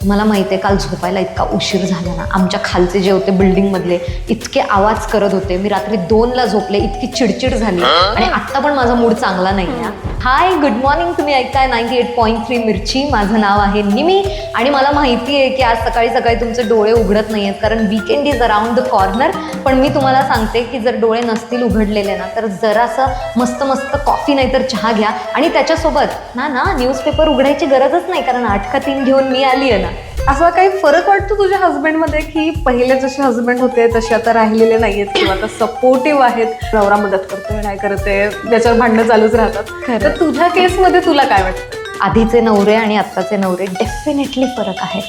तुम्हाला माहिती आहे काल झोपायला इतका उशीर झाला ना, आमच्या खालचे जे होते बिल्डिंगमधले इतके आवाज करत होते, मी रात्री 2ला झोपले, इतकी चिडचिड झाली आणि आत्ता पण माझा मूड चांगला नाही आहे. हाय, गुड मॉर्निंग. तुम्ही ऐकताय 98.3 मिरची. माझं नाव आहे निमी आणि मला माहिती आहे की आज सकाळी सकाळी तुमचे डोळे उघडत नाही आहेत कारण weekend is around the corner. पण मी तुम्हाला सांगते की जर डोळे नसतील उघडलेले ना तर जरासं मस्त मस्त कॉफी नाही तर चहा घ्या आणि त्याच्यासोबत ना न्यूजपेपर उघडायची गरजच नाही कारण 8 का 3 घेऊन मी आली आहे ना. असा काही फरक वाटतो तुझ्या हस्बंडमध्ये की पहिले जसे हस्बंड होते तसे आता राहिलेले नाहीयेत किंवा आता सपोर्टिव्ह आहेत, नवरा मदत करतोय नाही करते त्याच्यावर भांडणं चालूच राहतात. तर तुझ्या केसमध्ये तुला काय वाटतं? आधीचे नवरे आणि आत्ताचे नवरे डेफिनेटली फरक आहे.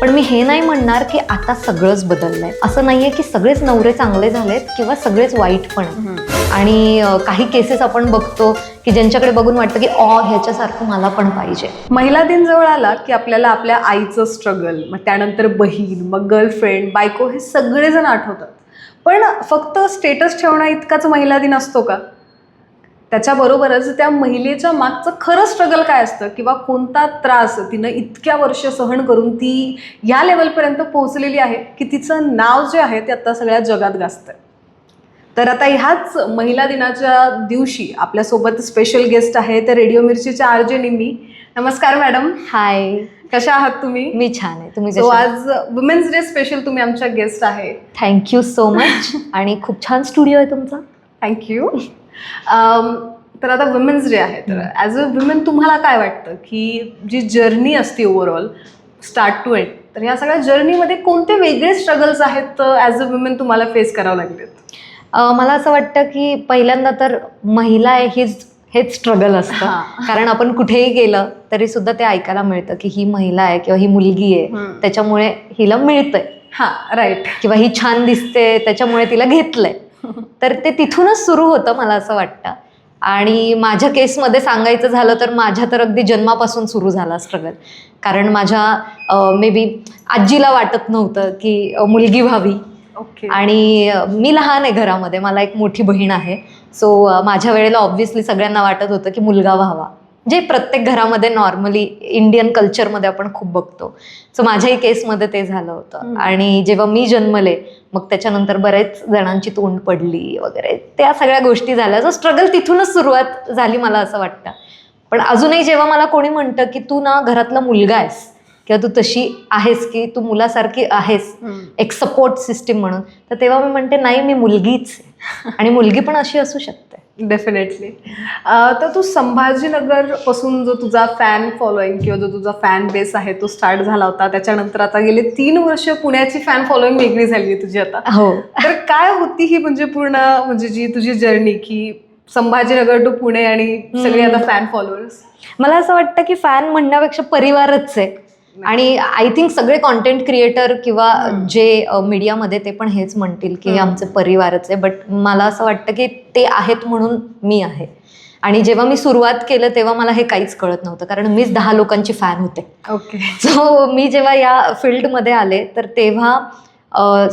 पण मी हे नाही म्हणणार की आता सगळंच बदललंय. असं नाहीये की सगळेच नवरे चांगले झालेत किंवा सगळेच वाईट पण आहेत. आणि काही केसेस आपण बघतो की ज्यांच्याकडे बघून वाटतं की ह्याच्यासारखं मला पण पाहिजे. महिला दिन जवळ आला की आपल्याला आपल्या आईचं स्ट्रगल, मग त्यानंतर बहीण, मग गर्लफ्रेंड, बायको हे सगळेजण आठवतात. पण फक्त स्टेटस ठेवणं इतकाच महिला दिन असतो का? त्याच्याबरोबरच त्या महिलेच्या मागचं खरं स्ट्रगल काय असतं किंवा कोणता त्रास तिनं इतक्या वर्ष सहन करून ती या लेवलपर्यंत पोहोचलेली आहे की तिचं नाव जे आहे ते आता सगळ्या जगात गाजतंय. तर आता ह्याच महिला दिनाच्या दिवशी आपल्यासोबत स्पेशल गेस्ट आहे तर रेडिओ मिरचीच्या RJ निमी. नमस्कार मॅडम. हाय, कशा आहात तुम्ही? मी छान आहे. तुम्ही सो आज वुमेन्स डे स्पेशल तुम्ही आमच्या गेस्ट आहे. Thank you so much. आणि खूप छान स्टुडिओ आहे तुमचा. थँक्यू. तर आता वुमेन्स डे आहे तर ॲज अ वुमेन तुम्हाला काय वाटतं की जी जर्नी असते ओव्हरऑल स्टार्ट टू एंड, तर ह्या सगळ्या जर्नीमध्ये कोणते वेगळे स्ट्रगल्स आहेत ॲज अ वुमेन तुम्हाला फेस करावं लागलेत? मला असं वाटतं की पहिल्यांदा तर महिला आहे हेच स्ट्रगल असतं. कारण आपण कुठेही गेलं तरी सुद्धा ते ऐकायला मिळतं की ही महिला आहे किंवा ही मुलगी आहे त्याच्यामुळे हिला मिळतंय. राईट. किंवा ही छान दिसते त्याच्यामुळे तिला घेतलंय. तर ते तिथूनच सुरू होतं मला असं वाटतं. आणि माझ्या केसमध्ये सांगायचं झालं तर माझ्या तर अगदी जन्मापासून सुरू झाला स्ट्रगल. कारण माझ्या मे बी आजीला वाटत नव्हतं की मुलगी व्हावी. ओके. आणि मी लहान आहे घरामध्ये, मला एक मोठी बहीण आहे. सो माझ्या वेळेला ऑब्व्हियसली सगळ्यांना वाटत होतं की मुलगा व्हावा, जे प्रत्येक घरामध्ये नॉर्मली इंडियन कल्चरमध्ये आपण खूप बघतो. सो माझ्याही केसमध्ये ते झालं होतं. आणि जेव्हा मी जन्मले मग त्याच्यानंतर बरेच जणांची तोंड पडली वगैरे, त्या सगळ्या गोष्टी झाल्या. सो स्ट्रगल तिथूनच सुरुवात झाली मला असं वाटतं. पण अजूनही जेव्हा मला कोणी म्हणतं की तू ना घरातला मुलगा आहेस किंवा तू तशी आहेस की तू मुलासारखी आहेस एक सपोर्ट सिस्टीम म्हणून, तर तेव्हा मी म्हणते नाही, मी मुलगीच आहे आणि मुलगी पण अशी असू शकते. डेफिनेटली. तर तू संभाजीनगर पासून जो तुझा फॅन फॉलोईंग किंवा जो तुझा फॅन बेस आहे तो स्टार्ट झाला होता, त्याच्यानंतर आता गेले 3 वर्ष पुण्याची फॅन फॉलोईंग वेगळी झाली आहे तुझी आता. हो. तर काय होती ही म्हणजे पूर्ण म्हणजे जी तुझी जर्नी की संभाजीनगर टू पुणे आणि सगळे आता फॅन फॉलोअर्स? मला असं वाटतं की फॅन म्हणण्यापेक्षा परिवारच आहे. आणि आय थिंक सगळे कॉन्टेंट क्रिएटर किंवा जे मीडियामध्ये ते पण हेच म्हणतील की हे आमचे परिवारच आहे. बट मला असं वाटतं की ते आहेत म्हणून मी आहे. आणि जेव्हा मी सुरुवात केलं तेव्हा मला हे काहीच कळत नव्हतं कारण मीच 10 लोकांची फॅन होते. ओके. सो मी जेव्हा या फील्डमध्ये आले तर तेव्हा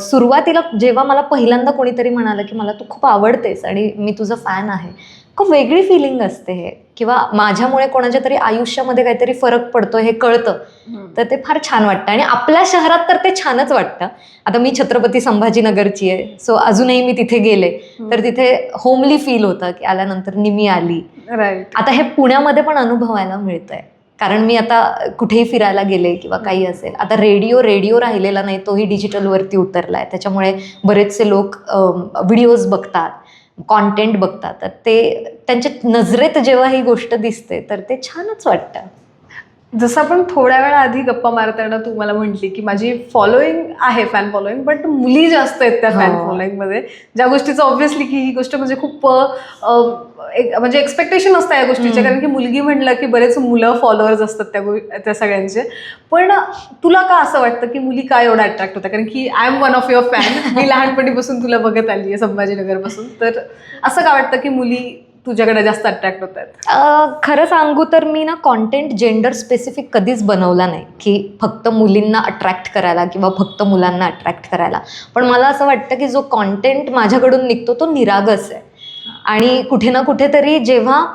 सुरुवातीला जेव्हा मला पहिल्यांदा कोणीतरी म्हणालं की मला तू खूप आवडतेस आणि मी तुझं फॅन आहे, खूप वेगळी फिलिंग असते हे. किंवा माझ्यामुळे कोणाच्या तरी आयुष्यामध्ये काहीतरी फरक पडतो हे कळतं तर ते फार छान वाटतं. आणि आपल्या शहरात तर ते छानच वाटतं. आता मी छत्रपती संभाजीनगरची आहे. सो अजूनही मी तिथे गेले तर तिथे होमली फील होतं की आल्यानंतर निमी आली. राईट. आता हे पुण्यामध्ये पण अनुभवायला मिळतंय कारण मी आता कुठेही फिरायला गेले किंवा काही असेल. आता रेडिओ राहिलेला नाही, तोही डिजिटलवरती उतरलाय. त्याच्यामुळे बरेचसे लोक व्हिडिओज बघतात, कॉन्टेंट बघतात, तर ते त्यांच्या नजरेत जेव्हा ही गोष्ट दिसते तर ते छानच वाटतं. जसं आपण थोड्या वेळा आधी गप्पा मारताना तू मला म्हटली की माझी फॉलोईंग आहे फॅन फॉलोईंग, बट मुली जास्त आहेत त्या फॅन फॉलोईंगमध्ये, ज्या गोष्टीचं ऑब्व्हियसली की ही गोष्ट म्हणजे खूप म्हणजे एक्सपेक्टेशन असतं या गोष्टीचे कारण की मुलगी म्हटलं की बरेच मुलं फॉलोअर्स असतात त्या सगळ्यांचे. पण तुला का असं वाटतं की मुली का एवढा अट्रॅक्ट होत्या? कारण की I am one of your fan. मी लहानपणीपासून तुला बघत आली आहे संभाजीनगरपासून. तर असं का वाटतं की मुली तुझ्याकडे जास्त अट्रॅक्ट होत आहेत? खरं सांगू तर मी ना कॉन्टेंट जेंडर स्पेसिफिक कधीच बनवला नाही की फक्त मुलींना अट्रॅक्ट करायला किंवा फक्त मुलांना अट्रॅक्ट करायला. पण मला असं वाटतं की जो कॉन्टेंट माझ्याकडून निघतो तो निरागस आहे. आणि कुठे ना कुठेतरी जेव्हा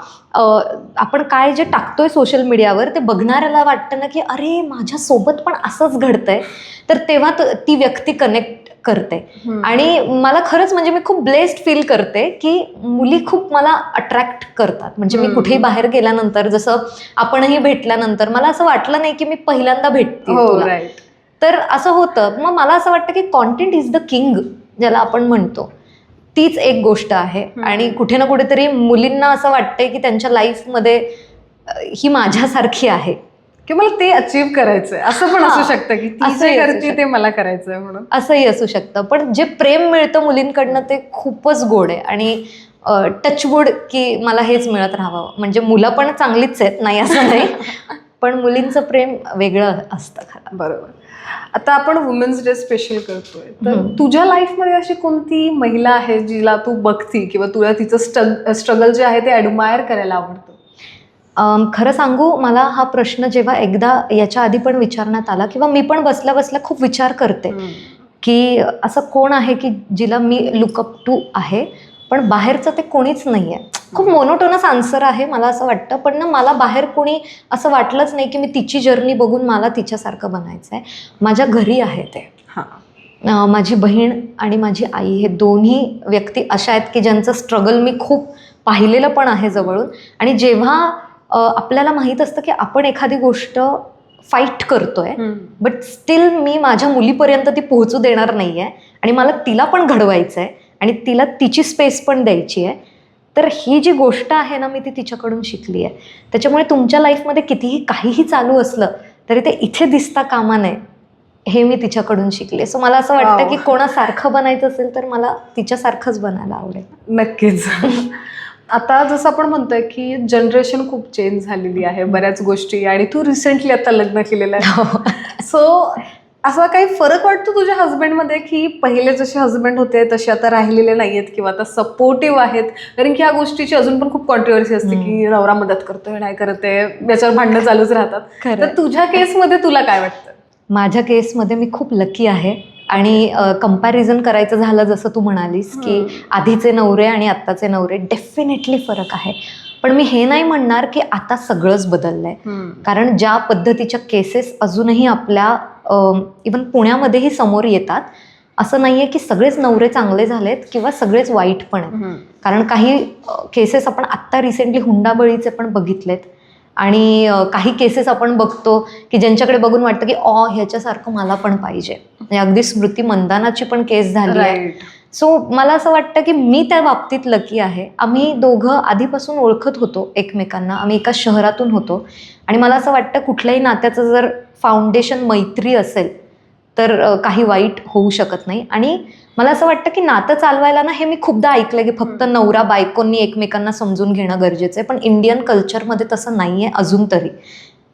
आपण काय जे टाकतोय सोशल मीडियावर ते बघणाऱ्याला वाटतं ना की अरे माझ्यासोबत पण असंच घडतंय, तर तेव्हा ती व्यक्ती कनेक्ट करते. आणि मला खरंच म्हणजे मी खूप ब्लेस्ड फील करते की मुली खूप मला अट्रॅक्ट करतात. म्हणजे मी कुठेही बाहेर गेल्यानंतर, जसं आपणही भेटल्यानंतर मला असं वाटलं नाही की मी पहिल्यांदा भेटते तुला. तर असं होतं. मग मला असं वाटतं की कॉन्टेंट इज द किंग ज्याला आपण म्हणतो, तीच एक गोष्ट आहे. आणि कुठे ना कुठेतरी मुलींना असं वाटतंय की त्यांच्या लाईफमध्ये ही माझ्यासारखी आहे, की मला ते अचीव्ह करायचंय. असं पण असू शकतं की ती जे करते ते मला करायचंय म्हणून. असंही असू शकतं. पण जे प्रेम मिळतं मुलींकडनं ते खूपच गोड आहे. आणि टचवूड की मला हेच मिळत राहावं. म्हणजे मुलं पण चांगलीच आहेत, नाही असं नाही, पण मुलींचं प्रेम वेगळं असतं खरं. बरोबर. आता आपण वुमेन्स डे स्पेशल करतोय, तर तुझ्या लाईफमध्ये अशी कोणती महिला आहे जिला तू बघती किंवा तुला तिचं स्ट्रगल जे आहे ते ॲडमायर करायला आवडतं? खरं सांगू, मला हा प्रश्न जेव्हा एकदा याच्या आधी पण विचारण्यात आला किंवा मी पण बसल्या बसल्या खूप विचार करते की असं कोण आहे की जिला मी लुकअप टू आहे, पण बाहेरचं ते कोणीच नाही आहे. खूप मोनोटोनस आन्सर आहे मला असं वाटतं, पण ना मला बाहेर कोणी असं वाटलंच नाही की मी तिची जर्नी बघून मला तिच्यासारखं बनायचं आहे. माझ्या घरी आहे ते. माझी बहीण आणि माझी आई हे दोन्ही व्यक्ती अशा आहेत की ज्यांचं स्ट्रगल मी खूप पाहिलेलं पण आहे जवळून. आणि जेव्हा आपल्याला माहीत असतं की आपण एखादी गोष्ट फाईट करतोय, बट स्टील मी माझ्या मुलीपर्यंत ती पोहोचू देणार नाही आहे आणि मला तिला पण घडवायचं आहे आणि तिला तिची स्पेस पण द्यायची आहे. तर ही जी गोष्ट आहे ना, मी ती तिच्याकडून शिकली आहे. त्याच्यामुळे तुमच्या लाईफमध्ये कितीही काहीही चालू असलं तरी ते इथे दिसता कामा नये, हे मी तिच्याकडून शिकले. सो मला असं वाटतं की कोणासारखं बनायचं असेल तर मला तिच्यासारखंच बनायला आवडेल. नक्कीच. आता जसं आपण म्हणतोय की जनरेशन खूप चेंज झालेली आहे बऱ्याच गोष्टी, आणि तू रिसेंटली आता लग्न केलेलं आहे. सो असा काही फरक वाटतो तुझ्या हस्बंडमध्ये की पहिले जसे हस्बंड होते तसे आता राहिलेले नाहीयेत किंवा आता सपोर्टिव्ह आहेत? कारण की ह्या गोष्टीची अजून पण खूप कॉन्ट्रोवर्सी असते की नवरा मदत करतोय नाही करते, याच्यावर भांडणं चालूच राहतात. तर तुझ्या केसमध्ये तुला काय वाटतं? माझ्या केसमध्ये मी खूप लकी आहे. आणि कंपॅरिझन करायचं झालं जसं तू म्हणालीस की आधीचे नवरे आणि आत्ताचे नवरे, डेफिनेटली फरक आहे. पण मी हे नाही म्हणणार की आता सगळंच बदललंय. कारण ज्या पद्धतीच्या केसेस अजूनही आपल्या इवन पुण्यामध्येही समोर येतात, असं नाहीये की सगळेच नवरे चांगले झालेत किंवा सगळेच वाईट पण आहेत. कारण काही केसेस आपण आत्ता रिसेंटली हुंडाबळीचे पण बघितलेत. आणि काही केसेस आपण बघतो की ज्यांच्याकडे बघून वाटतं की ह्याच्यासारखं मला पण पाहिजे. अगदी स्मृती मंदानाची पण केस झाली आहे. सो मला असं वाटतं की मी त्या बाबतीत लकी आहे. आम्ही दोघं आधीपासून ओळखत होतो एकमेकांना. आम्ही एका शहरातून होतो आणि मला असं वाटतं कुठल्याही नात्याचं जर फाउंडेशन मैत्री असेल तर काही वाईट होऊ शकत नाही. आणि मला असं वाटतं की नातं चालवायला ना, हे मी खूपदा ऐकलं की फक्त नवरा बायकोंनी एकमेकांना समजून घेणं गरजेचं आहे, पण इंडियन कल्चरमध्ये तसं नाही आहे अजून तरी.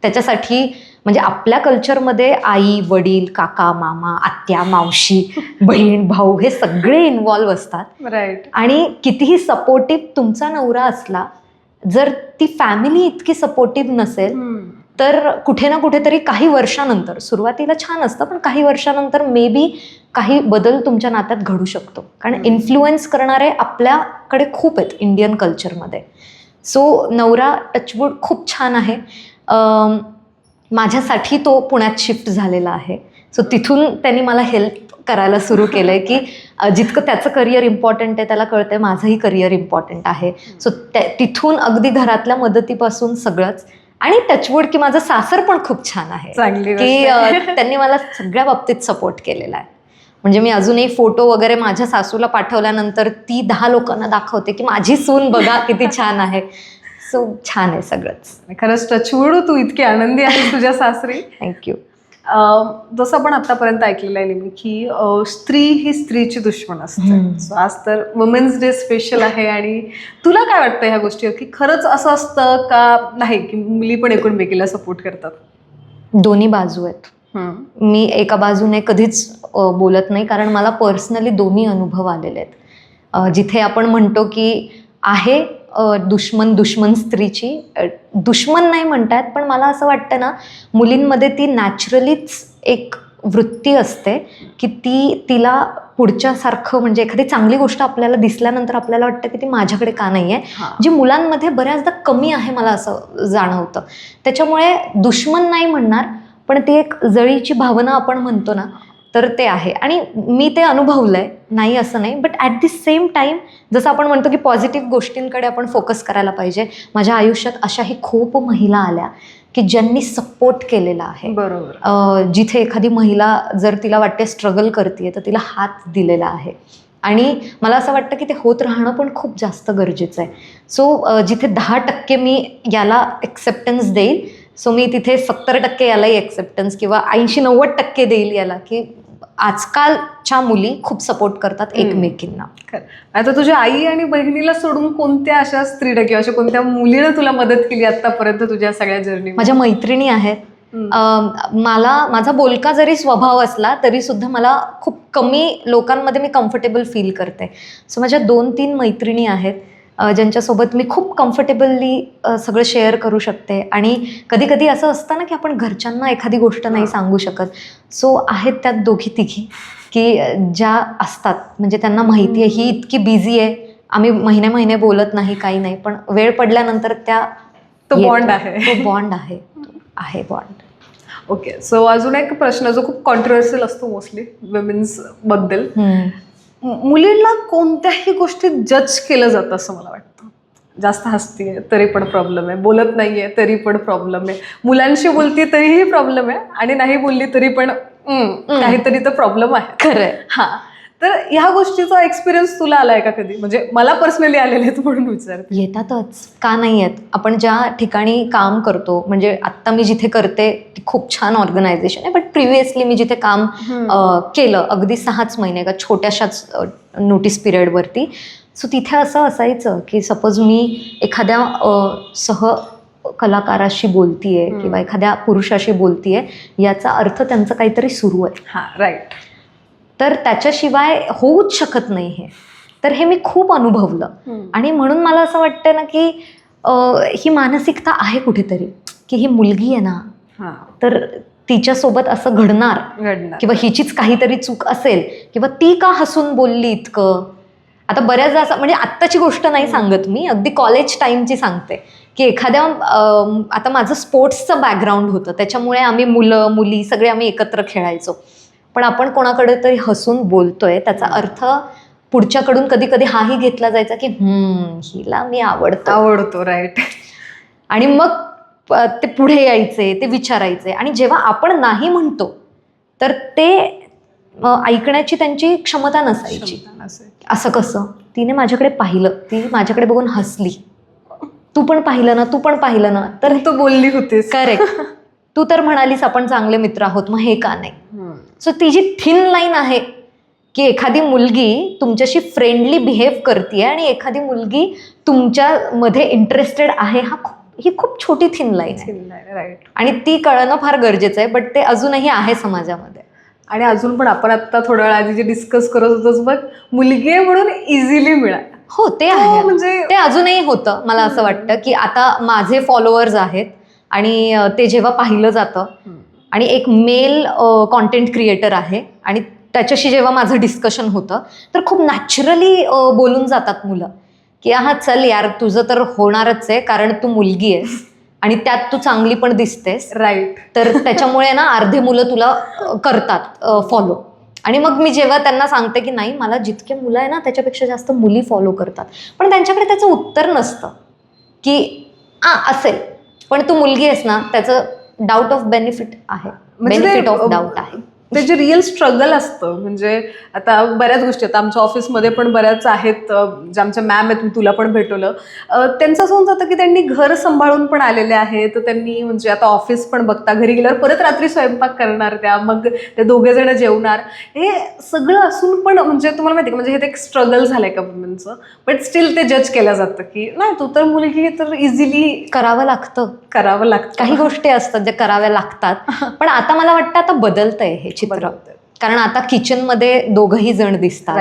त्याच्यासाठी म्हणजे आपल्या कल्चरमध्ये आई वडील काका मामा आत्या मावशी बहीण भाऊ हे सगळे इन्व्हॉल्व्ह असतात. राईट. आणि कितीही सपोर्टिव्ह तुमचा नवरा असला, जर ती फॅमिली इतकी सपोर्टिव्ह नसेल तर कुठे ना कुठेतरी काही वर्षानंतर, सुरुवातीला छान असतं पण काही वर्षानंतर मे बी काही बदल तुमच्या नात्यात घडू शकतो. कारण इन्फ्लुएन्स करणारे आपल्याकडे खूप आहेत इंडियन कल्चरमध्ये. सो नवरा टचवूड खूप छान आहे. माझ्यासाठी तो पुण्यात शिफ्ट झालेला आहे. सो तिथून त्यांनी मला हेल्प करायला सुरू केलं आहे की जितकं त्याचं करिअर इम्पॉर्टंट आहे त्याला कळतं आहे माझंही करिअर इम्पॉर्टंट आहे. सो तिथून अगदी घरातल्या मदतीपासून सगळंच. आणि टचवूड की माझं सासर पण खूप छान आहे की त्यांनी मला सगळ्या बाबतीत सपोर्ट केलेला आहे. म्हणजे मी अजूनही फोटो वगैरे माझ्या सासूला पाठवल्यानंतर ती 10 लोकांना दाखवते की माझी सून बघा किती छान आहे. सो छान आहे सगळंच. खरंच टचवूड, तू इतकी आनंदी आहेस तुझ्या सासरी. थँक्यू. जसं आपण आतापर्यंत ऐकलेलं आहे नेहमी की स्त्री ही स्त्रीची दुश्मन असते. सो आज तर वुमेन्स डे स्पेशल आहे, आणि तुला काय वाटतं ह्या गोष्टीवर की खरंच असं असतं का नाही की मुली पण एकूणमेकीला सपोर्ट करतात? दोन्ही बाजू आहेत. मी एका बाजूने कधीच बोलत नाही, कारण मला पर्सनली दोन्ही अनुभव आलेले आहेत. जिथे आपण म्हणतो की आहे दुश्मन स्त्रीची, दुश्मन नाही म्हणतात, पण मला असं वाटतं ना मुलींमध्ये ती नॅचरलीच एक वृत्ती असते की तिला पुढच्यासारखं म्हणजे एखादी चांगली गोष्ट आपल्याला दिसल्यानंतर आपल्याला वाटतं की ती माझ्याकडे का नाही आहे, जी मुलांमध्ये बऱ्याचदा कमी आहे मला असं जाणवतं. त्याच्यामुळे दुश्मन नाही म्हणणार, पण ती एक जळीची भावना आपण म्हणतो ना, तर ते आहे. आणि मी ते अनुभवलं आहे, नाही असं नाही. But at the same time जसं आपण म्हणतो की पॉझिटिव्ह गोष्टींकडे आपण फोकस करायला पाहिजे. माझ्या आयुष्यात अशाही खूप महिला आल्या की ज्यांनी सपोर्ट केलेला आहे. बरोबर. जिथे एखादी महिला जर तिला वाटते स्ट्रगल करते तर तिला हात दिलेला आहे. आणि मला असं वाटतं की ते होत राहणं पण खूप जास्त गरजेचं आहे. सो जिथे 10% मी याला एक्सेप्टन्स देईल, सो मी तिथे 70% यालाही एक्सेप्टन्स किंवा 80-90% देईल याला, की आजकालच्या मुली खूप सपोर्ट करतात एकमेकींना. आता तुझ्या आई आणि बहिणीला सोडून कोणत्या अशा स्त्रीला किंवा अशा कोणत्या मुलीनं तुला मदत केली आतापर्यंत तुझ्या सगळ्या जर्नी? माझ्या मैत्रिणी आहेत. माझा बोलका जरी स्वभाव असला तरी सुद्धा मला खूप कमी लोकांमध्ये मी कम्फर्टेबल फील करते. सो माझ्या 2-3 मैत्रिणी आहेत ज्यांच्यासोबत मी खूप कम्फर्टेबली सगळं शेअर करू शकते. आणि कधी कधी असं असतं ना की आपण घरच्यांना एखादी गोष्ट नाही सांगू शकत. सो आहेत त्यात 2-3 की ज्या असतात, म्हणजे त्यांना माहिती आहे ही इतकी बिझी आहे, आम्ही महिने बोलत नाही, काही नाही, पण वेळ पडल्यानंतर तो बॉन्ड आहे. तो बॉन्ड आहे बॉन्ड. ओके. सो अजून एक प्रश्न जो खूप कॉन्ट्रोवर्शियल असतो मोस्टली विमेन्स बद्दल, मुलींना कोणत्याही गोष्टीत जज केलं जातं असं मला वाटतं. जास्त हसतीये तरी पण प्रॉब्लेम आहे, बोलत नाहीये तरी पण प्रॉब्लेम आहे, मुलांशी बोलती तरीही प्रॉब्लेम आहे, आणि नाही बोलली तरी पण काहीतरी तर प्रॉब्लेम आहे. खरंय. हा, तर ह्या गोष्टीचा एक्सपिरियन्स तुला आलाय का कधी? म्हणजे मला पर्सनली आलेले आहेत म्हणून विचारते. येतातच, का नाही येत? आपण ज्या ठिकाणी काम करतो, म्हणजे आत्ता मी जिथे करते ती खूप छान ऑर्गनायझेशन आहे, बट प्रिव्हियसली मी जिथे काम केलं अगदी 6च महिने एका छोट्याशाच नोटीस पिरियडवरती. सो तिथे असं असायचं की सपोज मी एखाद्या कलाकाराशी बोलतीये किंवा एखाद्या पुरुषाशी बोलतीये, याचा अर्थ त्यांचं काहीतरी सुरू आहे. हां, राईट. तर त्याच्याशिवाय होऊच शकत नाही हे. तर हे मी खूप अनुभवलं. आणि म्हणून मला असं वाटतं ना की ही मानसिकता आहे कुठेतरी, की ही मुलगी आहे ना, तर तिच्यासोबत असं घडणार किंवा हिचीच काहीतरी चूक असेल किंवा ती का हसून बोलली इतकं. आता बऱ्याचदा असं, म्हणजे आत्ताची गोष्ट नाही सांगत मी, अगदी कॉलेज टाईमची सांगते की एखाद्या आता माझं स्पोर्ट्सचं बॅकग्राऊंड होतं, त्याच्यामुळे आम्ही मुलं मुली सगळे आम्ही एकत्र खेळायचो. पण आपण कोणाकडे तरी हसून बोलतोय, त्याचा अर्थ पुढच्याकडून कधी कधी हाही घेतला जायचा की हिला मी आवडतो. राईट. आणि मग ते पुढे यायचे, ते विचारायचे, आणि जेव्हा आपण नाही म्हणतो तर ते ऐकण्याची त्यांची क्षमता नसायची. असं कसं? तिने माझ्याकडे पाहिलं, ती माझ्याकडे बघून हसली, तू पण पाहिलं ना, तर तू बोलली होतीस. करेक्ट, तू तर म्हणालीस आपण चांगले मित्र आहोत, मग हे का नाही? सो ती जी थिन लाईन आहे की एखादी मुलगी तुमच्याशी फ्रेंडली बिहेव करते आणि एखादी मुलगी तुमच्यामध्ये इंटरेस्टेड आहे, ही खूप छोटी थिन लाईन आहे. राईट. आणि ती कळणं फार गरजेचं आहे, बट ते अजूनही आहे समाजामध्ये. आणि अजून पण आपण आता थोड्या वेळा आधी जे डिस्कस करत होतोच बघ, मुलगी आहे म्हणून इझिली मिळाल. हो, ते आहे. म्हणजे ते अजूनही होतं. मला असं वाटतं की आता माझे फॉलोअर्स आहेत आणि ते जेव्हा पाहिलं जातं, आणि एक मेल कॉन्टेंट क्रिएटर आहे आणि त्याच्याशी जेव्हा माझं डिस्कशन होतं, तर खूप नॅचरली बोलून जातात मुलं की हा चल यार, तुझं तर होणारच आहे, कारण तू मुलगी आहेस आणि त्यात तू चांगली पण दिसतेस. राईट. तर त्याच्यामुळे ना अर्धे मुलं तुला करतात फॉलो. आणि मग मी जेव्हा त्यांना सांगते की नाही, मला जितके मुलं आहे ना त्याच्यापेक्षा जास्त मुली फॉलो करतात, पण त्यांच्याकडे त्याचं उत्तर नसतं की असेल, पण तू मुलगी आहेस ना, त्याचं डाऊट ऑफ बेनिफिट आहे, बेनिफिट ऑफ डाऊट आहे. ते जे रिअल स्ट्रगल असतं, म्हणजे आता बऱ्याच गोष्टी आता आमच्या ऑफिसमध्ये पण बऱ्याच आहेत, जे आमच्या मॅम आहेत, मी तुला पण भेटवलं, त्यांचं असं होऊन जातं की त्यांनी घर सांभाळून पण आलेले आहेत, त्यांनी म्हणजे आता ऑफिस पण बघता, घरी गेल्यावर परत रात्री स्वयंपाक करणार त्या, मग ते 2 जण जेवणार, हे सगळं असून पण म्हणजे तुम्हाला माहिती आहे, म्हणजे हे एक स्ट्रगल झालंय का वुमेनचं, बट स्टील ते जज केलं जातं की नाही, तू तर मुलगी तर इझिली करावं लागतं. काही गोष्टी असतात ज्या कराव्या लागतात. पण आता मला वाटतं आता बदलतंय हे चित्र, कारण आता किचनमध्ये 2ही जण दिसतात.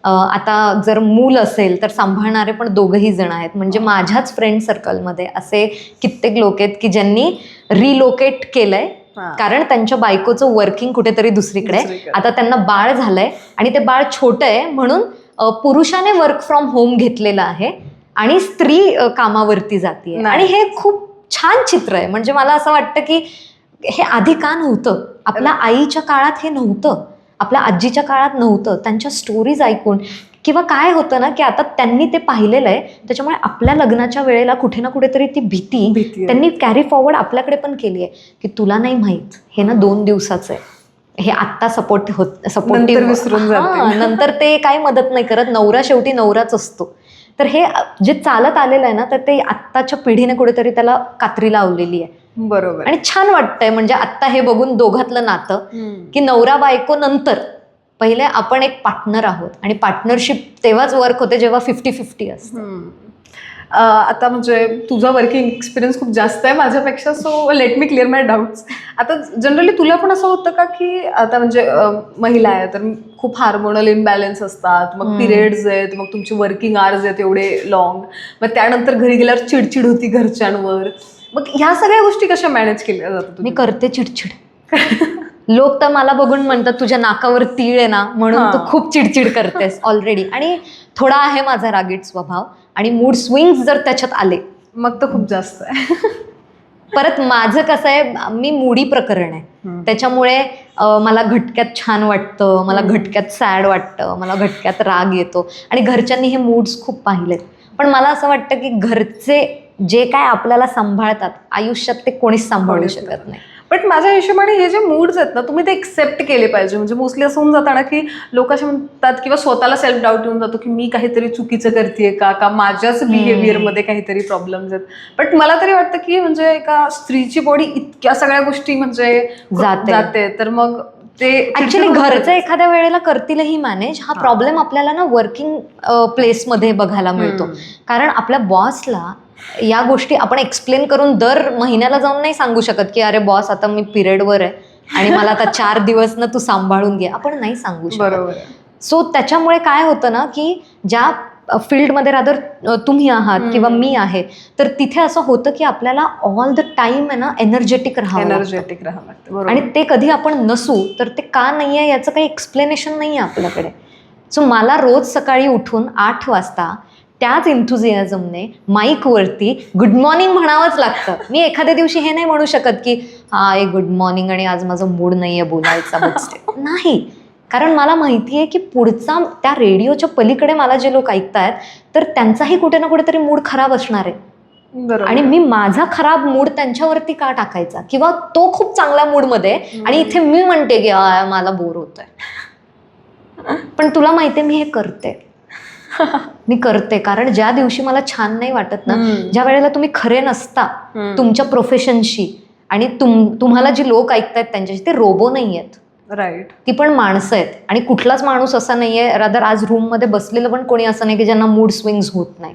आता जर मूल असेल तर सांभाळणारे पण 2ही जण आहेत. म्हणजे माझ्याच फ्रेंड सर्कलमध्ये असे कित्येक लोक आहेत की ज्यांनी रिलोकेट केलंय हा. कारण त्यांच्या बायकोचं वर्किंग कुठेतरी दुसरीकडे आहे. दुसरीकडे. आता त्यांना बाळ झालंय आणि ते बाळ छोटं आहे म्हणून पुरुषाने वर्क फ्रॉम होम घेतलेलं आहे आणि स्त्री कामावरती जाते. नाही. आणि हे खूप छान चित्र आहे. म्हणजे मला असं वाटतं की हे आधी का नव्हतं, आपल्या आईच्या काळात हे नव्हतं, आपल्या आजीच्या काळात नव्हतं. त्यांच्या स्टोरीज ऐकून किंवा काय होतं ना की आता त्यांनी ते पाहिलेलं आहे, त्याच्यामुळे आपल्या लग्नाच्या वेळेला कुठे ना कुठेतरी ती भीती आहे. त्यांनी कॅरी फॉरवर्ड आपल्याकडे पण केली आहे की तुला नाही माहीत हे ना 2 दिवसाचं आहे, हे आत्ता नंतर विसरून जाते. नंतर ते काही मदत नाही करत. नवरा शेवटी नवराच असतो. तर हे जे चालत आलेलं आहे ना, तर ते आत्ताच्या पिढीने कुठेतरी त्याला कात्री लावलेली आहे. बरोबर. आणि छान वाटतंय म्हणजे आत्ता हे बघून दोघातलं नातं की नवरा बायको नंतर पहिले आपण एक पार्टनर आहोत आणि पार्टनरशिप तेव्हाच वर्क होते जेव्हा 50-50 असतं. आता म्हणजे तुझा वर्किंग एक्सपिरियन्स खूप जास्त आहे माझ्यापेक्षा, सो लेट मी क्लिअर माय डाऊट्स. आता जनरली तुला पण असं होतं का की आता म्हणजे महिला आहे तर खूप हार्मोनल इम्बॅलन्स असतात, मग पिरियड्स आहेत, मग तुमचे वर्किंग आवर्स आहेत एवढे लॉंग, मग त्यानंतर घरी गेल्यावर चिडचिड होती घरच्यांवर, मग ह्या सगळ्या गोष्टी कशा मॅनेज केल्या जातात? मी करते चिडचिड. लोक तर मला बघून म्हणतात तुझ्या नाकावर तीळ आहे ना म्हणून तू खूप चिडचिड करतेस ऑलरेडी. आणि थोडा आहे माझा रागीट स्वभाव आणि मूड स्विंग्स जर त्याच्यात आले मग तर खूप जास्त आहे. परत माझं कसं आहे, मी मूडी प्रकरण आहे, त्याच्यामुळे मला घटक्यात छान वाटतं, मला घटक्यात सॅड वाटतं, मला घटक्यात राग येतो आणि घरच्यांनी हे मूड्स खूप पाहिलेत. पण मला असं वाटतं की घरचे जे काय आपल्याला सांभाळतात आयुष्यात ते कोणीच सांभाळू शकत नाही. बट माझ्या हिशोबाने हे जे मूड्स आहेत ना तुम्ही ते एक्सेप्ट केले पाहिजे. म्हणजे मोस्टली असं होऊन जातं ना की लोक असे म्हणतात किंवा स्वतःला सेल्फ डाऊट येऊन जातो की मी काहीतरी चुकीचं करतेय का माझ्याच बिहेवियरमध्ये काहीतरी प्रॉब्लेम्स आहेत. बट मला तरी वाटतं की म्हणजे एका स्त्रीची बॉडी इतक्या सगळ्या गोष्टी म्हणजे जाते तर मग ते ऍक्च्युली घरचं एखाद्या वेळेला करतीलही मॅनेज. हा प्रॉब्लेम आपल्याला ना वर्किंग प्लेसमध्ये बघायला मिळतो. कारण आपल्या बॉसला या गोष्टी आपण एक्सप्लेन करून दर महिन्याला जाऊन नाही सांगू शकत की अरे बॉस आता मी पिरियडवर आहे आणि मला आता 4 दिवस ना तू सांभाळून घे, आपण नाही सांगू शकत. बरोबर. सो त्याच्यामुळे काय होतं ना की ज्या फील्डमध्ये रादर तुम्ही आहात किंवा मी आहे तर तिथे असं होतं की आपल्याला ऑल द टाइम आहे ना एनर्जेटिक राहावं लागतं. आणि ते कधी आपण नसू तर ते का नाही आहे याचं काही एक्सप्लेनेशन नाही आहे आपल्याकडे. सो मला रोज सकाळी उठून 8 वाजता त्याच एन्थुझियाझमने माईकवरती गुड मॉर्निंग म्हणावंच लागतं. मी एखाद्या दिवशी हे नाही म्हणू शकत की हाय गुड मॉर्निंग आणि आज माझं मूड नाही आहे बोलायचा नाही. कारण मला माहिती आहे की पुढचा त्या रेडिओच्या पलीकडे मला जे लोक ऐकतायत तर त्यांचाही कुठे ना कुठेतरी मूड खराब असणार आहे. आणि मी माझा खराब मूड त्यांच्यावरती का टाकायचा, किंवा तो खूप चांगल्या मूडमध्ये आणि इथे मी म्हणते की मला बोर होतंय. पण तुला माहितीये मी हे करते. मी करते कारण ज्या दिवशी मला छान नाही वाटत ना, ज्या वेळेला तुम्ही खरे नसता तुमच्या प्रोफेशनशी आणि तुम्हाला जी लोक ऐकतायत त्यांच्याशी, ते रोबो नाही आहेत. राईट. ती पण माणसं आहेत. आणि कुठलाच माणूस असा नाहीये, रादर आज रूममध्ये बसलेलं पण कोणी असं नाही की ज्यांना मूड स्विंग्स होत नाही.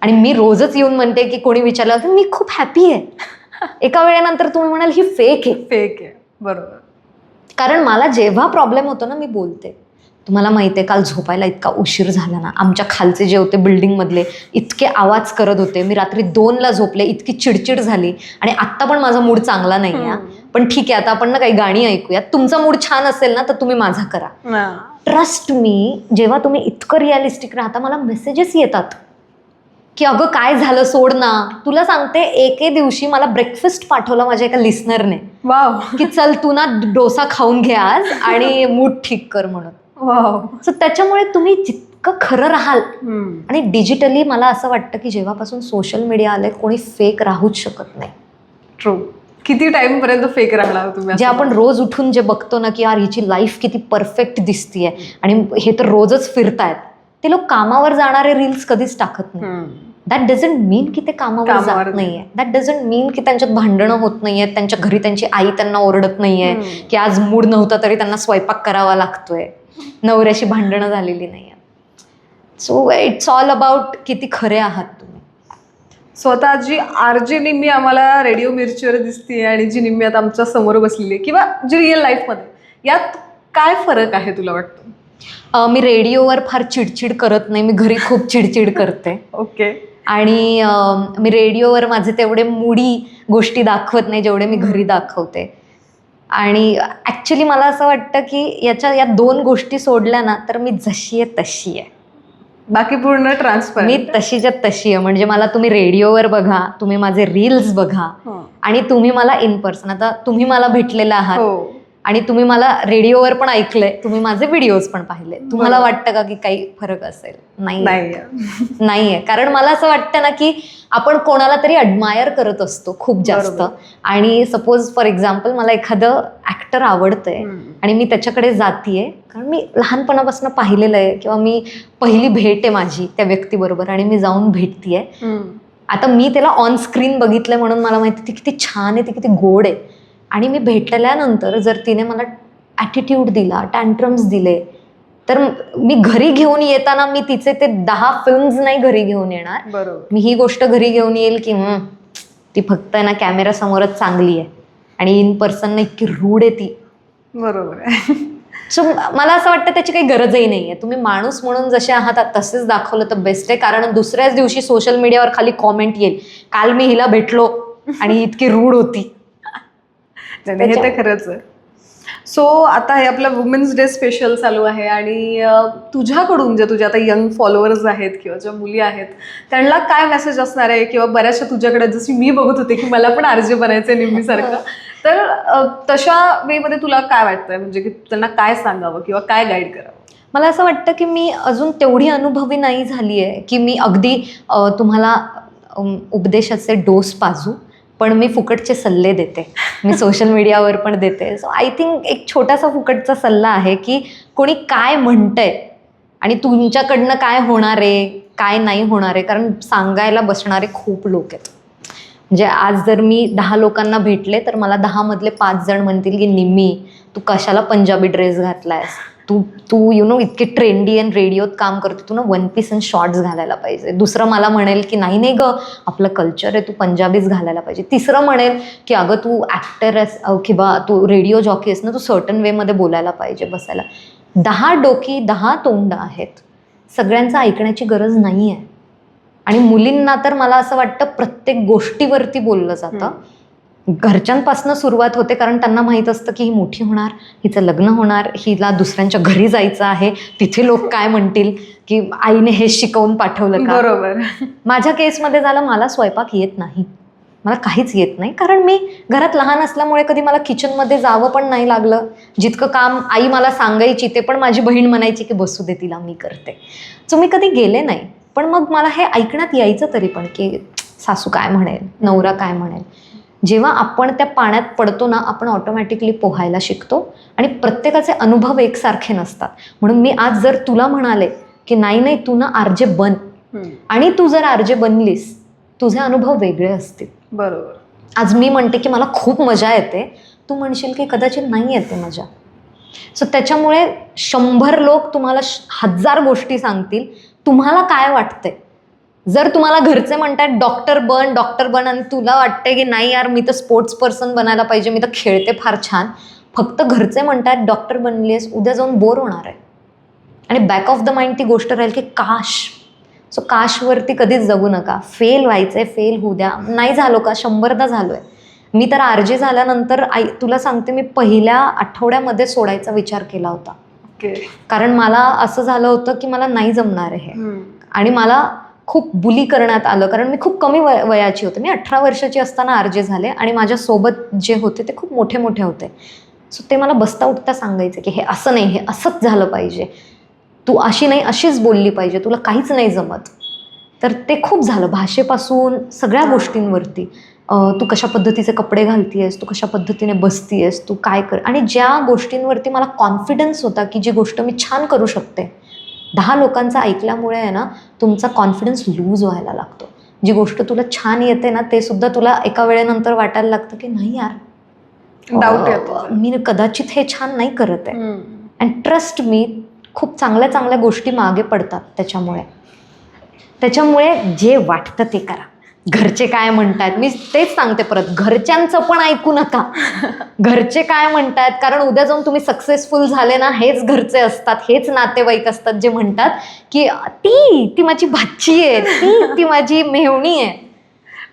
आणि मी रोजच येऊन म्हणते की कोणी विचारलं तर मी खूप हॅपी आहे. एका वेळेनंतर तुम्ही म्हणाल ही फेक आहे. बरोबर. कारण मला जेव्हा प्रॉब्लेम होतो ना मी बोलते. तुम्हाला माहिती आहे काल झोपायला इतका उशीर झाला ना, आमच्या खालचे जे होते बिल्डिंगमधले इतके आवाज करत होते, मी रात्री 2ला झोपले, इतकी चिडचिड झाली आणि आत्ता पण माझा मूड चांगला नाही आहे. पण ठीक आहे आता आपण ना काही गाणी ऐकूयात. तुमचा मूड छान असेल ना तर तुम्ही माझा करा. ट्रस्ट मी, जेव्हा तुम्ही इतकं रिअलिस्टिक राहता मला मेसेजेस येतात की अगं काय झालं सोड ना. तुला सांगते एके दिवशी मला ब्रेकफास्ट पाठवला माझ्या एका लिस्नरने की चल तू ना डोसा खाऊन घे आज आणि मूड ठीक कर म्हणून. सो त्याच्यामुळे तुम्ही जितकं खरं राहाल. आणि डिजिटली मला असं वाटतं की जेव्हापासून सोशल मीडिया आले कोणी फेक राहूच शकत नाही. ट्रू. किती टाइम पर्यंत फेक राहणार तुम्ही? जे आपण रोज उठून जे बघतो ना की यार हिची लाईफ किती परफेक्ट दिसतीये आणि हे तर रोजच फिरतायत, ते लोक कामावर जाणारे रील्स कधीच टाकत नाही. दॅट डझंट मीन की ते कामावर जात नाहीये. दॅट डझंट मीन की त्यांच्यात भांडणं होत नाहीये, त्यांच्या घरी त्यांची आई त्यांना ओरडत नाहीये की आज मूड नव्हता तरी त्यांना स्वयंपाक करावा लागतोय, नवऱ्याशी भांडणं झालेली नाहीये. सो इट्स ऑल अबाउट किती खरे आहात तुम्ही. स्वतः जी आरजे निम्मी आम्हाला रेडिओ मिरचीवर दिसते आणि जी निम्मी आता आमच्या समोर बसलेली आहे किंवा जी रिअल लाईफमध्ये, यात काय फरक आहे तुला वाटतं? मी रेडिओवर फार चिडचिड करत नाही, मी घरी खूप चिडचिड करते. ओके. आणि मी रेडिओवर माझे तेवढे मुडी गोष्टी दाखवत नाही जेवढे मी घरी दाखवते. आणि ॲक्च्युली मला असं वाटतं की या 2 गोष्टी सोडल्या ना तर मी जशी आहे तशी आहे. बाकी पूर्ण मी ट्रान्सफरंट. तशीच्या तशी आहे. म्हणजे मला तुम्ही रेडिओवर बघा, तुम्ही माझे रील्स बघा आणि तुम्ही मला इन पर्सन, आता तुम्ही मला भेटलेला आहात हो. आणि तुम्ही मला रेडिओवर पण ऐकलंय, तुम्ही माझे व्हिडिओज पण पाहिले. तुम्हाला वाटतं का की काही फरक असेल? नाहीये. कारण मला असं वाटतं ना की आपण कोणाला तरी अडमायर करत असतो खूप जास्त. आणि सपोज फॉर एक्झाम्पल मला एखादं ऍक्टर आवडतंय आणि मी त्याच्याकडे जातीये कारण मी लहानपणापासून पाहिलेलं आहे किंवा मी पहिली भेट आहे माझी त्या व्यक्तीबरोबर आणि मी जाऊन भेटतीये. आता मी त्याला ऑन स्क्रीन बघितलंय म्हणून मला माहिती ती किती छान आहे, ती किती गोड आहे. आणि मी भेटल्यानंतर जर तिने मला ॲटिट्यूड दिला, टँट्रम्स दिले, तर मी घरी घेऊन येताना मी तिचे ते 10 फिल्म्स नाही घरी घेऊन येणार. बरोबर. मी ही गोष्ट घरी घेऊन येईल की ती फक्त ना कॅमेरा समोरच चांगली आहे आणि इन पर्सन इतकी रूढ आहे ती. बरोबर आहे. सो मला असं वाटतं त्याची काही गरजही नाही आहे. तुम्ही माणूस म्हणून जसे आहात तसेच दाखवलं तर बेस्ट आहे. कारण दुसऱ्याच दिवशी सोशल मीडियावर खाली कॉमेंट येईल, काल मी हिला भेटलो आणि इतकी रूढ होती. हे तर खरंच आहे. सो आता हे आपलं वुमेन्स डे स्पेशल चालू आहे आणि तुझ्याकडून जे तुझे आता यंग फॉलोअर्स आहेत किंवा ज्या मुली आहेत त्यांना काय मेसेज असणार आहे? किंवा बऱ्याचशा तुझ्याकडे जशी मी बघत होते की मला पण आरजे बनायचं आहे नेहमीसारखं, तर तशा वेमध्ये तुला काय वाटतंय, म्हणजे की त्यांना काय सांगावं किंवा काय गाईड करावं? मला असं वाटतं की मी अजून तेवढी अनुभवी नाही झाली आहे की मी अगदी तुम्हाला उपदेशाचे डोस पाजू, पण मी फुकटचे सल्ले देते, मी सोशल मीडियावर पण देते. सो आय थिंक एक छोटासा फुकटचा सल्ला आहे की कोणी काय म्हणतंय आणि तुमच्याकडनं काय होणार आहे, काय नाही होणार आहे, कारण सांगायला बसणारे खूप लोक आहेत. म्हणजे आज जर मी 10 लोकांना भेटले तर मला 10 मधले 5 जण म्हणतील की निम्मी तू कशाला पंजाबी ड्रेस घातलायस, तू इतके ट्रेंडी अँड रेडिओत काम करते, तू ना 1 पीस अँड शॉर्ट्स घालायला पाहिजे. दुसरं मला म्हणेल की नाही ग आपलं कल्चर आहे, तू पंजाबीच घालायला पाहिजे. तिसरं म्हणेल की अगं तू ॲक्टर आहेस किंवा तू रेडिओ जॉकी आहेस ना, तू सर्टन वेमध्ये बोलायला पाहिजे, बसायला. 10 डोकी 10 तोंड आहेत, सगळ्यांचं ऐकण्याची गरज नाही आहे. आणि मुलींना तर मला असं वाटतं प्रत्येक गोष्टीवरती बोललं जातं. घरच्यांपासून सुरुवात होते, कारण त्यांना माहीत असतं की ही मोठी होणार, हिचं लग्न होणार, हिला दुसऱ्यांच्या घरी जायचं आहे, तिथे लोक काय म्हणतील, की आईने हे शिकवून पाठवलं का. बरोबर. माझ्या केसमध्ये झालं, मला स्वयंपाक येत नाही, मला काहीच येत नाही, कारण मी घरात लहान असल्यामुळे कधी मला किचनमध्ये जावं पण नाही लागलं. जितकं काम आई मला सांगायची ते पण माझी बहीण म्हणायची की बसू दे तिला, मी करते. सो मी कधी गेले नाही. पण मग मला हे ऐकण्यात यायचं तरी पण की सासू काय म्हणेल, नवरा काय म्हणेल. जेव्हा आपण त्या पाण्यात पडतो ना, आपण ऑटोमॅटिकली पोहायला शिकतो आणि प्रत्येकाचे अनुभव एकसारखे नसतात. म्हणून मी आज जर तुला म्हणाले की नाही तू ना आरजे बन, आणि तू जर आरजे बनलीस तुझे अनुभव वेगळे असतील. बरोबर. आज मी म्हणते की मला खूप मजा येते, तू म्हणशील की कदाचित नाही येते मजा. सो त्याच्यामुळे 100 लोक तुम्हाला 1000 गोष्टी सांगतील, तुम्हाला काय वाटतंय. जर तुम्हाला घरचे म्हणतात डॉक्टर बन आणि तुला वाटतंय की नाही यार मी तर स्पोर्ट्स पर्सन बनायला पाहिजे, मी तर खेळते फार छान, फक्त घरचे म्हणतात डॉक्टर बनली आहेस, उद्या जाऊन बोर होणार आहे. आणि बॅक ऑफ द माइंड ती गोष्ट राहील की काश. सो काशवरती कधीच जगू नका. फेल व्हायचंय, फेल होऊ द्या. नाही झालो का, 100दा झालोय. मी तर आरजे झाल्यानंतर तुला सांगते, मी पहिल्या आठवड्यामध्ये सोडायचा विचार केला होता. कारण मला असं झालं होतं की मला नाही जमणार आहे आणि मला खूप बुली करण्यात आलं, कारण मी खूप कमी वयाची होते. मी 18 वर्षाची असताना आरजे झाले आणि माझ्यासोबत जे होते ते खूप मोठे मोठे होते. सो ते मला बसता उठता सांगायचे की हे असं नाही, हे असंच झालं पाहिजे, तू अशी नाही अशीच बोलली पाहिजे, तुला काहीच नाही जमत. तर ते खूप झालं, भाषेपासून सगळ्या गोष्टींवरती. तू कशा पद्धतीचे कपडे घालतीयस, तू कशा पद्धतीने बसतीयस, तू काय कर. आणि ज्या गोष्टींवरती मला कॉन्फिडन्स होता की जी गोष्ट मी छान करू शकते, 10 लोकांचं ऐकल्यामुळे आहे ना तुमचा कॉन्फिडन्स लूज व्हायला लागतो. जी गोष्ट तुला छान येते ना ते सुद्धा तुला एका वेळेनंतर वाटायला लागतं की नाही यार, डाऊट येतो, मी कदाचित हे छान नाही करत आहे. अँड ट्रस्ट मी, खूप चांगल्या चांगल्या गोष्टी मागे पडतात त्याच्यामुळे जे वाटतं ते करा. घरचे काय म्हणतात, मी तेच सांगते परत, घरच्यांचं पण ऐकू नका. घरचे काय म्हणतात, कारण उद्या जाऊन तुम्ही सक्सेसफुल झाले ना, हेच घरचे असतात, हेच नातेवाईक असतात जे म्हणतात की ती माझी भाची आहे, ती माझी मेहुणी आहे.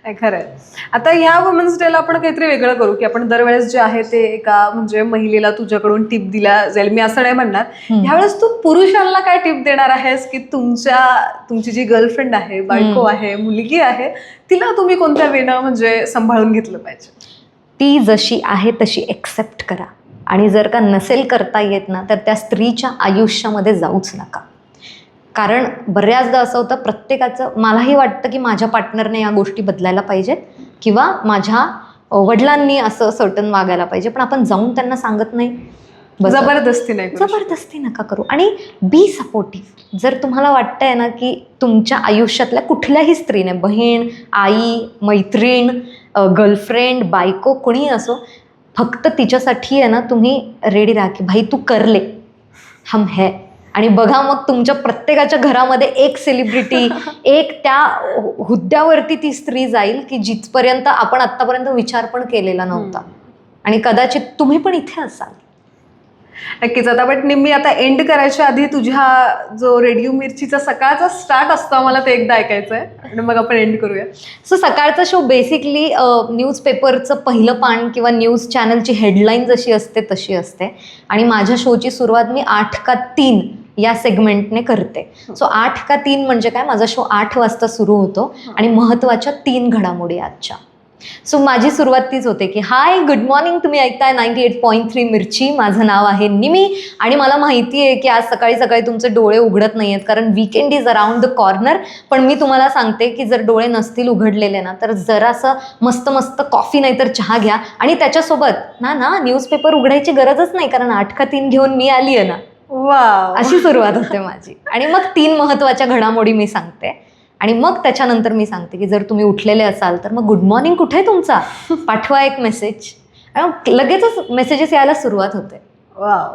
खरं आहे. आता ह्या वुमन्स डेला आपण काहीतरी वेगळं करू, की आपण दरवेळेस जे आहे ते एका म्हणजे महिलेला तुझ्याकडून टिप दिल्या जाईल, मी असं नाही म्हणणार. ह्यावेळेस तू पुरुषांना काय टिप देणार आहेस, की तुमची जी गर्लफ्रेंड आहे, बायको आहे, मुलगी आहे, तिला तुम्ही कोणत्या वेनं म्हणजे सांभाळून घेतलं पाहिजे? ती जशी आहे तशी एक्सेप्ट करा, आणि जर का नसेल करता येत ना, तर त्या स्त्रीच्या आयुष्यामध्ये जाऊच नका. कारण बऱ्याचदा असं होतं, प्रत्येकाचं, मलाही वाटतं की माझ्या पार्टनरने या गोष्टी बदलायला पाहिजेत किंवा माझ्या वडिलांनी असं सर्टन वागायला पाहिजे, पण आपण जाऊन त्यांना सांगत नाही. जबरदस्ती नाही करू शकत. जबरदस्ती नका करू. आणि बी सपोर्टिव्ह. जर तुम्हाला वाटतंय ना की तुमच्या आयुष्यातल्या कुठल्याही स्त्रीने, बहीण, आई, मैत्रीण, गर्लफ्रेंड, बायको, कोणीही असो, फक्त तिच्यासाठी आहे ना तुम्ही रेडी राहा की भाई तू कर ले, हम है. आणि बघा मग तुमच्या प्रत्येकाच्या घरामध्ये एक सेलिब्रिटी, एक त्या हुद्द्यावरती ती स्त्री जाईल की जिथपर्यंत आपण आत्तापर्यंत विचार पण केलेला नव्हता. आणि कदाचित तुम्ही पण इथे असाल. नक्कीच. आता बट निम्मी आता एंड करायच्या आधी तुझ्या जो रेडिओ मिर्चीचा सकाळचा स्टार्ट असतो मला ते एकदा ऐकायचं आहे, आणि मग आपण एंड करूया. सो सकाळचा शो बेसिकली न्यूजपेपरचं पहिलं पान किंवा न्यूज चॅनलची हेडलाईन जशी असते तशी असते. आणि माझ्या शोची सुरुवात मी 8 का 3 या सेगमेंटने करते. सो 8 का 3 म्हणजे काय, माझा शो 8 वाजता सुरू होतो आणि महत्त्वाच्या 3 घडामोडी आजच्या. सो माझी सुरुवात तीच होते की हाय, गुड मॉर्निंग, तुम्ही ऐकताय 98.3 मिर्ची, माझं नाव आहे निमी. आणि मला माहिती आहे की आज सकाळी सकाळी तुमचे डोळे उघडत नाही आहेत, कारण weekend is around the corner. पण मी तुम्हाला सांगते की जर डोळे नसतील उघडलेले ना, तर जरासं मस्त मस्त कॉफी नाही तर चहा घ्या, आणि त्याच्यासोबत ना न्यूजपेपर उघडायची गरजच नाही, कारण 8 का 3 घेऊन मी आली आहे ना. वाव, अशी सुरुवात होते माझी. आणि मग 3 महत्त्वाच्या घडामोडी मी सांगते, आणि मग त्याच्यानंतर मी सांगते की जर तुम्ही उठलेले असाल तर मग गुड मॉर्निंग कुठे आहे तुमचा, पाठवा एक मेसेज. आणि लगेचच मेसेजेस यायला सुरुवात होते. Wow,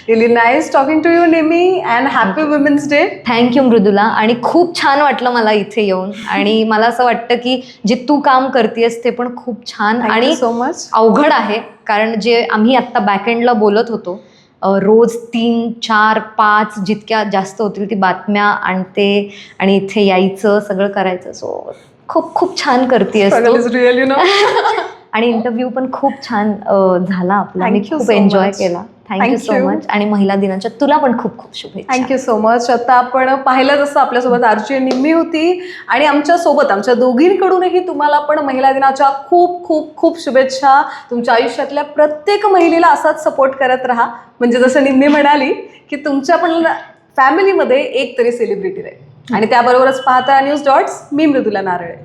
really nice talking to you Nimi, and happy women's day. Thank you Mridula. आणि खूप छान वाटलं मला इथे येऊन. आणि मला असं वाटतं की जे तू काम करतेस ते पण खूप छान आणि सो मच. अवघड आहे, कारण जे आम्ही आत्ता बॅकएंडला बोलत होतो, रोज 3, 4, 5 जितक्या जास्त होतील ती बातम्या आणते आणि इथे यायचं, सगळं करायचं. सो खूप खूप छान करतेस तू. Real you know. आणि इंटरव्ह्यू पण खूप छान झाला आपला. मी Thank you खूप so एन्जॉय much. केला. Thank you Thank so you. Much. आणि महिला दिनाच्या तुला पण खूप खूप शुभेच्छा. Thank you so much. आता आपण पाहिलं जसं आपल्यासोबत आरची निम्मी होती, आणि आमच्यासोबत आमच्या दोघींकडूनही तुम्हाला पण महिला दिनाच्या खूप खूप खूप शुभेच्छा. तुमच्या आयुष्यातल्या प्रत्येक महिलेला असाच सपोर्ट करत राहा, म्हणजे जसं निम्मी म्हणाली की तुमच्या पण फॅमिलीमध्ये एक तरी सेलिब्रिटी राहील. आणि त्याबरोबरच पाहता न्यूज डॉट्स. मी मृदुला नारळे.